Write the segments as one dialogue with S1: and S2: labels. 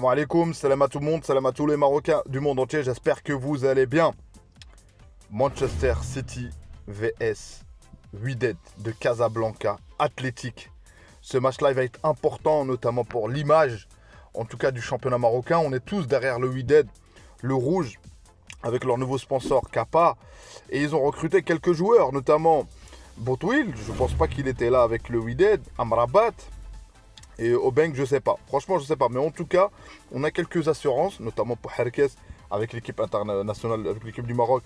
S1: Salam alaikum, salam à tout le monde, salam à tous les Marocains du monde entier, j'espère que vous allez bien. Manchester City vs Wydad de Casablanca, Athletic. Ce match-là il va être important, notamment pour l'image, en tout cas du championnat marocain. On est tous derrière le Wydad, le rouge, avec leur nouveau sponsor Kappa. Et ils ont recruté quelques joueurs, notamment Boutouil, je ne pense pas qu'il était là avec le Wydad, Amrabat. Et Obeng, je sais pas. Franchement, je sais pas. Mais en tout cas, on a quelques assurances, notamment pour Herkes avec l'équipe internationale, avec l'équipe du Maroc.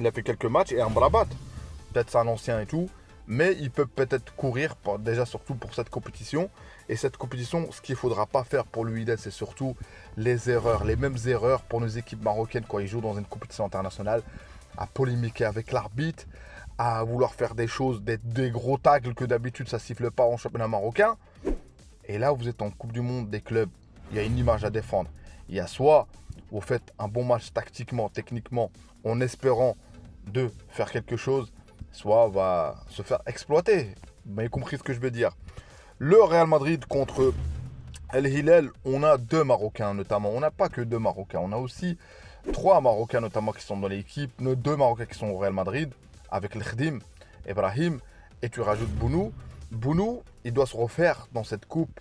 S1: Il a fait quelques matchs. Et Amrabat, peut-être c'est un ancien et tout. Mais il peut peut-être courir, déjà surtout pour cette compétition. Et cette compétition, ce qu'il ne faudra pas faire pour lui, c'est surtout les erreurs, les mêmes erreurs pour nos équipes marocaines quand ils jouent dans une compétition internationale. À polémiquer avec l'arbitre, à vouloir faire des choses, des gros tacles que d'habitude ça siffle pas en championnat marocain. Et là, vous êtes en Coupe du Monde des clubs, il y a une image à défendre. Il y a soit vous faites un bon match tactiquement, techniquement, en espérant de faire quelque chose, soit on va se faire exploiter. Vous m'avez compris ce que je veux dire. Le Real Madrid contre El Hilal, on a deux Marocains notamment. On n'a pas que deux Marocains, on a aussi trois Marocains notamment qui sont dans l'équipe. Nos deux Marocains qui sont au Real Madrid, avec El Khdim, Ibrahim, et tu rajoutes Bounou. Bounou, il doit se refaire dans cette coupe.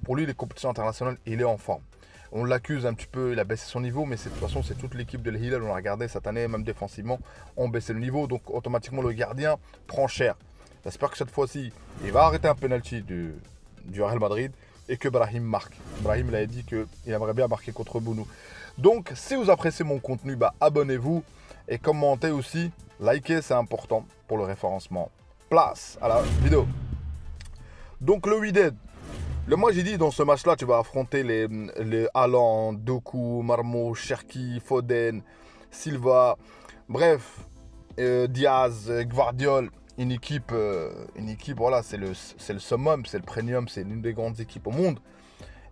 S1: Pour lui, les compétitions internationales, il est en forme. On l'accuse un petit peu, il a baissé son niveau, mais de toute façon, c'est toute l'équipe de l'Hilal. On l'a regardé cette année, même défensivement, on baissé le niveau. Donc, automatiquement, le gardien prend cher. J'espère que cette fois-ci, il va arrêter un penalty du Real Madrid et que Brahim marque. Brahim, il a dit qu'il aimerait bien marquer contre Bounou. Donc, si vous appréciez mon contenu, abonnez-vous et commentez aussi. Likez, c'est important pour le référencement. Place à la vidéo. Donc le Wydad, moi j'ai dit dans ce match-là, tu vas affronter les Haaland, Doku, Marmoush, Cherki, Foden, Silva, bref, Diaz, Gvardiol, une équipe, voilà, c'est le summum, c'est le premium, c'est l'une des grandes équipes au monde.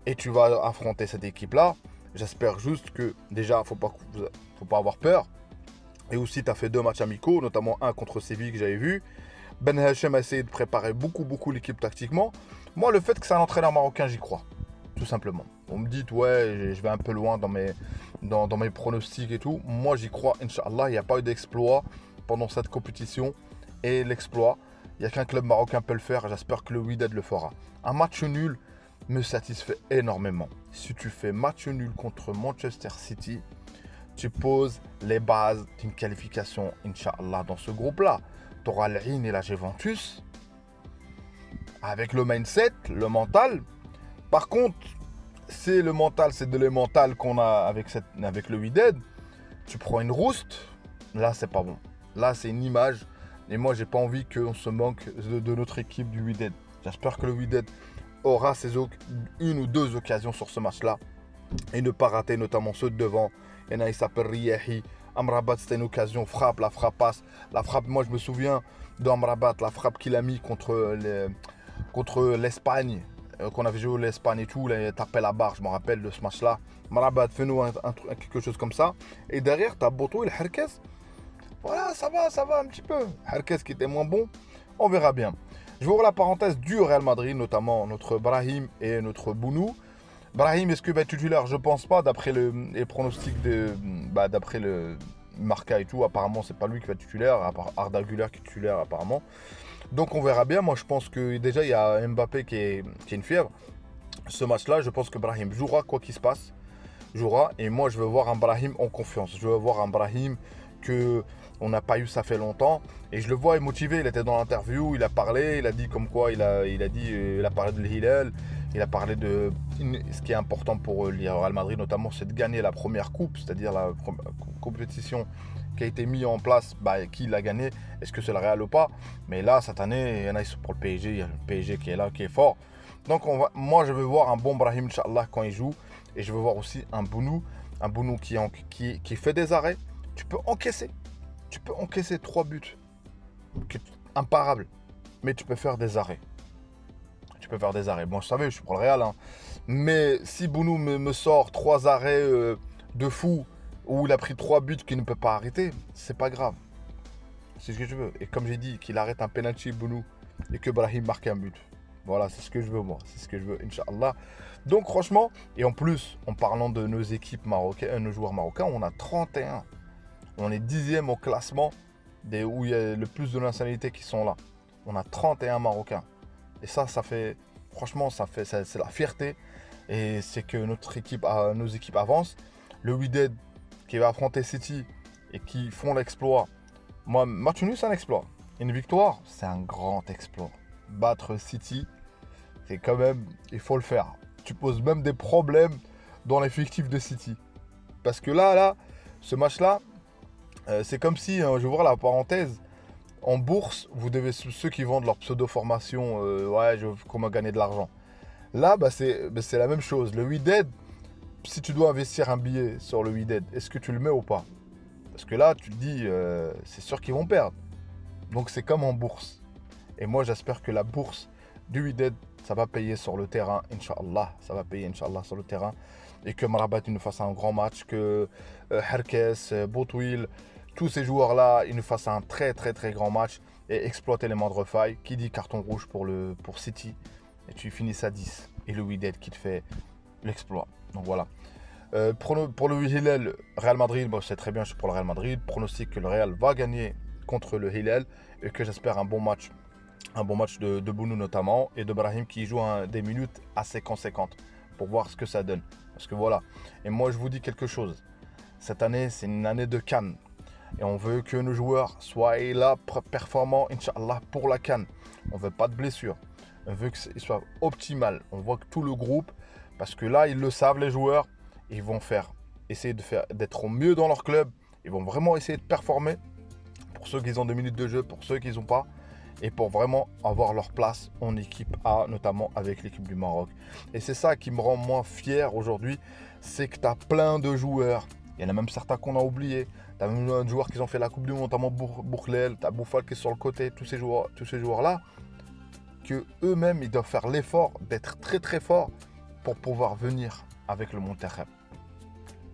S1: Et tu vas affronter cette équipe-là. J'espère juste que déjà, faut pas avoir peur. Et aussi, tu as fait deux matchs amicaux, notamment un contre Séville que j'avais vu. Ben Hachem a essayé de préparer beaucoup l'équipe tactiquement. Moi, le fait que c'est un entraîneur marocain, j'y crois. Tout simplement. On me dit, ouais, je vais un peu loin dans mes pronostics et tout. Moi, j'y crois, Inch'Allah. Il n'y a pas eu d'exploit pendant cette compétition. Et l'exploit, il n'y a qu'un club marocain peut le faire. J'espère que le Wydad le fera. Un match nul me satisfait énormément. Si tu fais match nul contre Manchester City, tu poses les bases d'une qualification, Inch'Allah, dans ce groupe-là. Tu auras l'Ain et la Juventus avec le mindset, le mental. Par contre, c'est le mental, c'est de l'émental qu'on a avec le Wydad. Tu prends une rouste, là c'est pas bon. Là c'est une image et moi j'ai pas envie qu'on se manque de notre équipe du Wydad. J'espère que le Wydad aura une ou deux occasions sur ce match-là et ne pas rater notamment ceux de devant. Il y en a, il s'appelle Riyahi. Amrabat, c'était une occasion, la frappe passe. La frappe, moi je me souviens d'Amrabat, la frappe qu'il a mis contre l'Espagne, qu'on avait joué l'Espagne et tout, là, il a tapé la barre, je me rappelle de ce match-là. Amrabat, fais-nous quelque chose comme ça. Et derrière, tu as Boto et le Herkes. Voilà, ça va un petit peu. Herkes qui était moins bon, on verra bien. Je vais ouvrir la parenthèse du Real Madrid, notamment notre Brahim et notre Bounou. Brahim, est-ce qu'il va être titulaire? Je pense pas, d'après les pronostics d'après le Marca et tout. Apparemment, c'est pas lui qui va être titulaire, à part Arda Güler qui est titulaire apparemment. Donc on verra bien. Moi, je pense que déjà, il y a Mbappé qui est une fièvre. Ce match-là, je pense que Brahim jouera quoi qu'il se passe. Et moi, je veux voir un Brahim en confiance. Je veux voir un Brahim on n'a pas eu ça fait longtemps. Et je le vois motivé. Il était dans l'interview, il a parlé, il a dit comme quoi, il a parlé de l'Hilal. Il a parlé de ce qui est important pour le Real Madrid, notamment, c'est de gagner la première coupe, c'est-à-dire la compétition qui a été mise en place, qui l'a gagné, est-ce que c'est le Real ou pas? Mais là, cette année, il y en a qui sont pour le PSG, il y a le PSG qui est là, qui est fort. Donc, moi, je veux voir un bon Brahim, Inch'Allah, quand il joue. Et je veux voir aussi un Bounou qui fait des arrêts. Tu peux encaisser 3 buts, imparables, mais tu peux faire des arrêts. Bon, je savais, je suis pour le Real. Hein. Mais si Bounou me sort 3 arrêts de fou, où il a pris 3 buts qu'il ne peut pas arrêter, c'est pas grave. C'est ce que je veux. Et comme j'ai dit, qu'il arrête un penalty Bounou et que Brahim marque un but. Voilà, c'est ce que je veux, moi. C'est ce que je veux, Inch'Allah. Donc, franchement, et en plus, en parlant de nos équipes marocaines, nos joueurs marocains, on a 31. On est 10e au classement où il y a le plus de nationalités qui sont là. On a 31 Marocains. Et ça fait, franchement, c'est la fierté. Et c'est que nos équipes avancent. Le Wydad qui va affronter City et qui font l'exploit. Moi, match nul, c'est un exploit. Une victoire, c'est un grand exploit. Battre City, c'est quand même, il faut le faire. Tu poses même des problèmes dans l'effectif de City. Parce que là, ce match-là, c'est comme si, je vais voir la parenthèse, en bourse, vous devez, ceux qui vendent leur pseudo-formation, comment gagner de l'argent. Là, c'est la même chose. Le Wydad, si tu dois investir un billet sur le Wydad, est-ce que tu le mets ou pas? Parce que là, tu te dis, c'est sûr qu'ils vont perdre. Donc c'est comme en bourse. Et moi, j'espère que la bourse du Wydad, ça va payer sur le terrain, Inch'Allah. Ça va payer, Inch'Allah, sur le terrain. Et que Marabat nous fasse un grand match, que Herkes, Boutwil, tous ces joueurs-là, ils nous fassent un très très très grand match et exploiter les moindres failles. Qui dit carton rouge pour City? Et tu finis à 10. Et le Wydad qui te fait l'exploit. Donc voilà. Pour le Hilal, Real Madrid, c'est très bien, je suis pour le Real Madrid. Pronostic que le Real va gagner contre le Hilal et que j'espère un bon match. Un bon match de Bounou notamment et de Brahim qui joue des minutes assez conséquentes pour voir ce que ça donne. Parce que voilà. Et moi, je vous dis quelque chose. Cette année, c'est une année de CAN. Et on veut que nos joueurs soient là, performants, Inch'Allah, pour la CAN. On ne veut pas de blessures. On veut qu'ils soient optimales. On voit que tout le groupe, parce que là, ils le savent, les joueurs, ils vont essayer d'être au mieux dans leur club. Ils vont vraiment essayer de performer pour ceux qui ont 2 minutes de jeu, pour ceux qui n'ont pas. Et pour vraiment avoir leur place en équipe A, notamment avec l'équipe du Maroc. Et c'est ça qui me rend moins fier aujourd'hui, c'est que tu as plein de joueurs. Il y en a même certains qu'on a oubliés. Tu as même des joueurs qui ont fait la Coupe du Monde, notamment Bourlel, tu as Bouffal qui est sur le côté, tous ces joueurs-là, que eux-mêmes, ils doivent faire l'effort d'être très très forts pour pouvoir venir avec le Monterrey.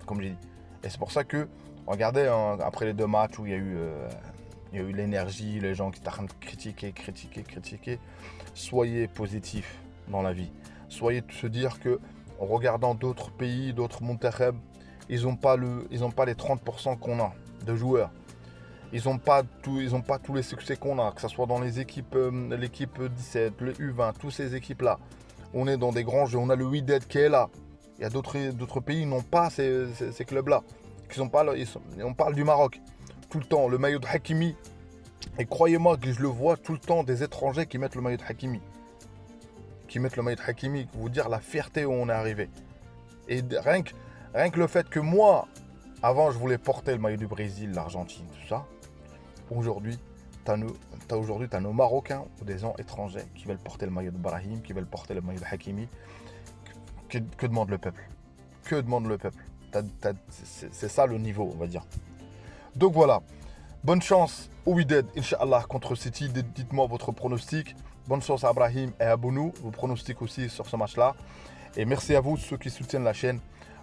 S1: Comme j'ai dit. Et c'est pour ça que, regardez, après les 2 matchs où il y a eu l'énergie, les gens qui t'arrêtent de critiquer. Soyez positifs dans la vie. Soyez de se dire que, en regardant d'autres pays, d'autres Monterrey, ils n'ont pas les 30% qu'on a de joueurs. Ils n'ont pas tous les succès qu'on a, que ce soit dans les équipes, l'équipe 17, le U20, toutes ces équipes-là. On est dans des grands jeux. On a le Wydad qui est là. Il y a d'autres pays qui n'ont pas ces clubs-là. On parle du Maroc. Tout le temps, le maillot de Hakimi. Et croyez-moi que je le vois tout le temps, des étrangers qui mettent le maillot de Hakimi. Vous dire la fierté où on est arrivé. Et rien que le fait que moi, avant, je voulais porter le maillot du Brésil, l'Argentine, tout ça. Aujourd'hui, tu as nos Marocains ou des gens étrangers qui veulent porter le maillot de Brahim, qui veulent porter le maillot de Hakimi. Que demande le peuple? Que demande le peuple? C'est ça le niveau, on va dire. Donc voilà. Bonne chance au Wydad, Inch'Allah, contre City. Dites-moi votre pronostic. Bonne chance à Brahim et à Bounou. Vos pronostics aussi sur ce match-là. Et merci à vous, ceux qui soutiennent la chaîne.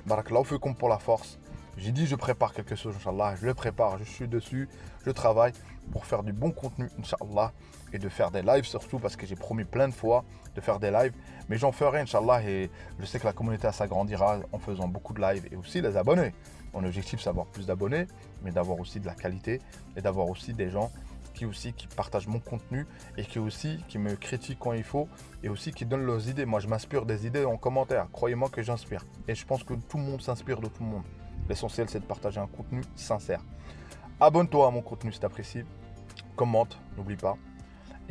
S1: Barakallahu fikum pour la force. J'ai dit, je prépare quelque chose, Inch'Allah. Je le prépare, je suis dessus. Je travaille pour faire du bon contenu, Inch'Allah. Et de faire des lives surtout, parce que j'ai promis plein de fois de faire des lives. Mais j'en ferai, Inch'Allah. Et je sais que la communauté s'agrandira en faisant beaucoup de lives. Et aussi les abonnés. Mon objectif, c'est d'avoir plus d'abonnés, mais d'avoir aussi de la qualité et d'avoir aussi des gens qui partagent mon contenu et qui me critiquent quand il faut et aussi qui donnent leurs idées. Moi, je m'inspire des idées en commentaire. Croyez-moi que j'inspire. Et je pense que tout le monde s'inspire de tout le monde. L'essentiel, c'est de partager un contenu sincère. Abonne-toi à mon contenu si tu apprécies. Commente, n'oublie pas.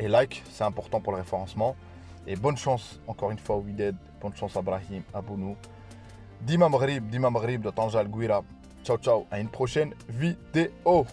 S1: Et like, c'est important pour le référencement. Et bonne chance, encore une fois, au Wydad. Bonne chance à Brahim, à Bounou. Dima Maghrib de Tanja Al Gouira. Ciao, ciao, à une prochaine vidéo.